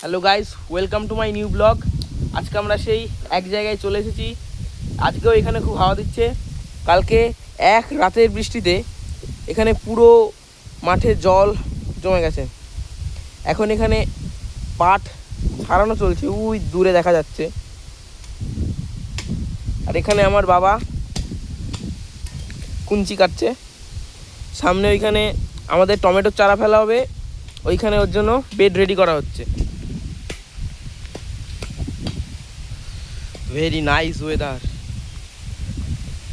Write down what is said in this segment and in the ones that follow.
Hello guys, welcome to my new blog. আজকে আমরা সেই এক জায়গায় চলে এসেছি। আজকেও এখানে খুব হাওয়া দিচ্ছে। কালকে এক রাতের বৃষ্টিতে এখানে পুরো মাঠে জল জমে গেছে। এখন এখানে পাট ছাড়ানো চলছে, ওই দূরে দেখা যাচ্ছে। আর এখানে আমার বাবা কুঞ্চি কাটছে। সামনে ওইখানে আমাদের টমেটোর চারা ফেলা হবে, ওইখানে ওর জন্য বেড রেডি করা হচ্ছে। Very nice weather.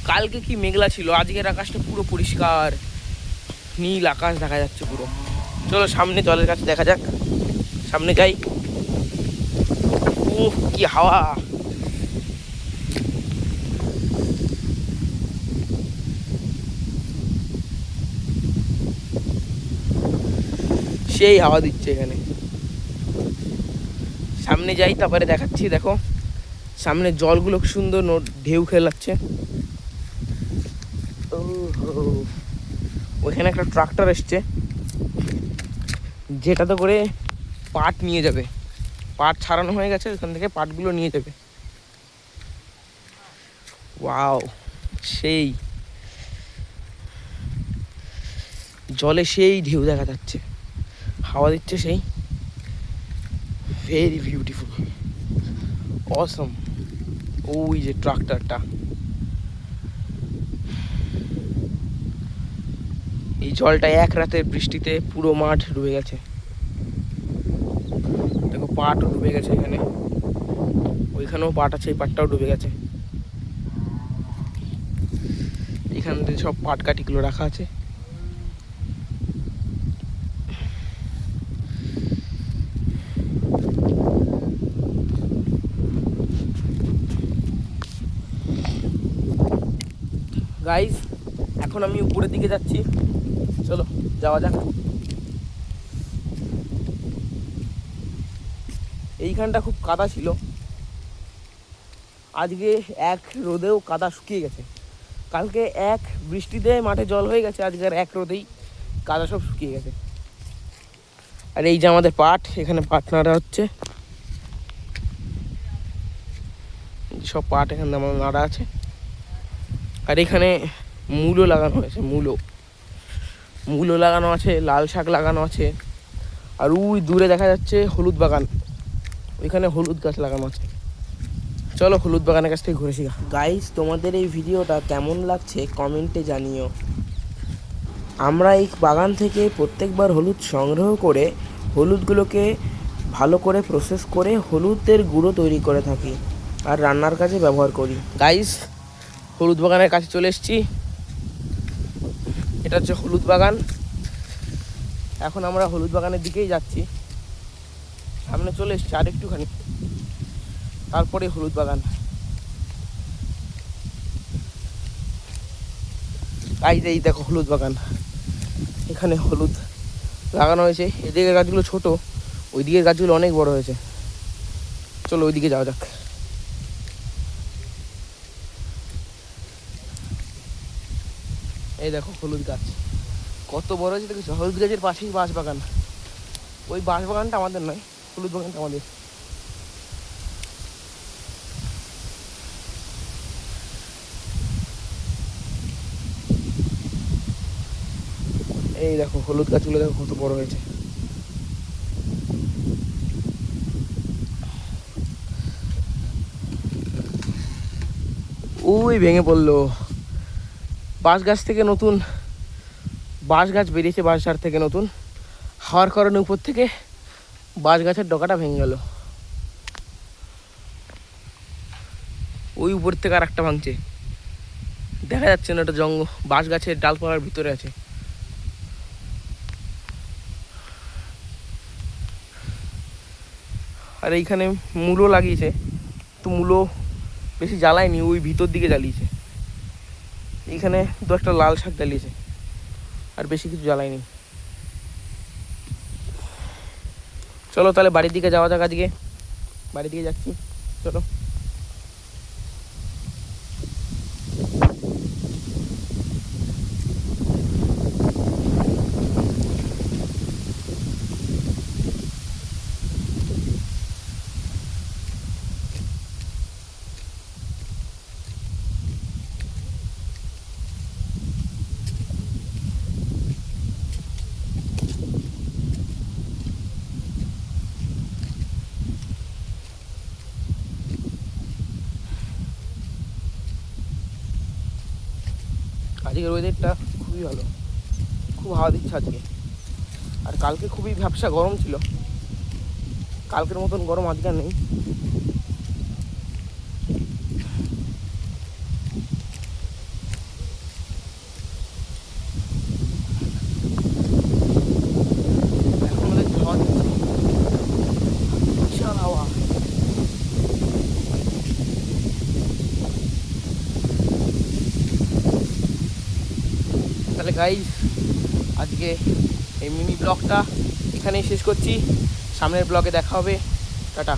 কালকে কি মেঘলা ছিল, আজকের আকাশটা পুরো পরিষ্কার, নীল আকাশ দেখা যাচ্ছে পুরো। চলো সামনে জলের কাছে দেখা যাক, সামনে যাই। উহ, কি হাওয়া! সেই হাওয়া দিচ্ছে এখানে। সামনে যাই, তারপরে দেখাচ্ছি। দেখো সামনে জলগুলো কি সুন্দর ঢেউ খেলাচ্ছে। ওইখানে একটা ট্রাক্টর এসছে, যেটাতে করে পাট নিয়ে যাবে। পাট ছাড়ানো হয়ে গেছে, ওখান থেকে পাটগুলো নিয়ে যাবে। ওয়াও, সেই জলে সেই ঢেউ দেখা যাচ্ছে, হাওয়া দিচ্ছে সেই। ভেরি বিউটিফুল, অসম। ওই যে ট্রাক্টরটা, এই জলটা এক রাতের বৃষ্টিতে পুরো মাঠ ডুবে গেছে। দেখো পাটও ডুবে গেছে এখানে, ওইখানেও পাট আছে, এই পাটটাও ডুবে গেছে। এখান থেকে সব পাট কাঠিগুলো রাখা আছে। গাইস, এখন আমি উপরের দিকে যাচ্ছি, চলো যাওয়া যাক। এইখানটা খুব কাদা ছিল, আজকে এক রোদেও কাদা শুকিয়ে গেছে। কালকে এক বৃষ্টিতে মাঠে জল হয়ে গেছে, আজকের এক রোদেই কাদা সব শুকিয়ে গেছে। আর এই যে আমাদের পাট, এখানে পাট নাড়া হচ্ছে। সব পাট এখানে আমার নাড়া আছে। আর এখানে মূলো লাগানো হয়েছে, মূলো লাগানো আছে, লাল শাক লাগানো আছে। আর ওই দূরে দেখা যাচ্ছে হলুদ বাগান, ওইখানে হলুদ গাছ লাগানো আছে। চলো হলুদ বাগানের কাছ থেকে ঘুরেছি। গাইস, তোমাদের এই ভিডিওটা কেমন লাগছে কমেন্টে জানিও। আমরা এই বাগান থেকে প্রত্যেকবার হলুদ সংগ্রহ করে হলুদগুলোকে ভালো করে প্রসেস করে হলুদের গুঁড়ো তৈরি করে থাকি আর রান্নার কাজে ব্যবহার করি। গাইস, হলুদ বাগানের কাছে চলে এসেছি। এটা হচ্ছে হলুদ বাগান। এখন আমরা হলুদ বাগানের দিকেই যাচ্ছি। সামনে চলে এসেছি আর একটুখানি, তারপরে হলুদ বাগান। গাইস, এই দেখো হলুদ বাগান, এখানে হলুদ লাগানো হয়েছে। এদিকের গাছগুলো ছোট, ওই দিকের গাছগুলো অনেক বড় হয়েছে। চলো ওইদিকে যাওয়া যাক। এই দেখো হলুদ গাছ কত বড় হয়েছে দেখেছো। হলুদ গাছের পাশেই বাঁশ বাগান। ওই বাঁশ বাগানটা আমাদের নয়, হলুদ বাগানটা আমাদের। এই দেখো হলুদ গাছগুলো দেখো কত বড় হয়েছে। ওই ভেঙে পড়লো। বাঁশ গাছ থেকে নতুন বাঁশ গাছ বেরিয়েছে, বাঁশ ঝাড় থেকে নতুন হাওয়ার কারণে উপর থেকে বাঁশ গাছের ডগাটা ভেঙে গেল। ওই উপর থেকে আর একটা ভাঙছে, দেখা যাচ্ছে না, ওটা জঙ্গল, বাঁশ গাছের ডালপালার ভিতরে আছে। আর এইখানে মূলো লাগিয়েছে, তো মূলো বেশি জ্বালায়নি, ওই ভিতর দিকে জ্বালিয়েছে। এইখানে দু একটা লাল শাক জ্বালিয়েছে, আর বেশি কিছু জ্বালায়নি। চলো তাহলে বাড়ির দিকে যাওয়া যাক। আজকে বাড়ির দিকে যাচ্ছি, চলো। আজকের ওয়েদারটা খুবই ভালো, খুব হাওয়া দিচ্ছে আজকে। আর কালকে খুবই ভ্যাপসা গরম ছিল, কালকের মতন গরম আজকে আর নেই। এখন আমাদের হাওয়া দিচ্ছে, বিশাল হাওয়া। তাহলে গাইস আজকে এই মিনি ব্লগটা এখানেই শেষ করছি, সামনের ব্লগে দেখা হবে, টাটা।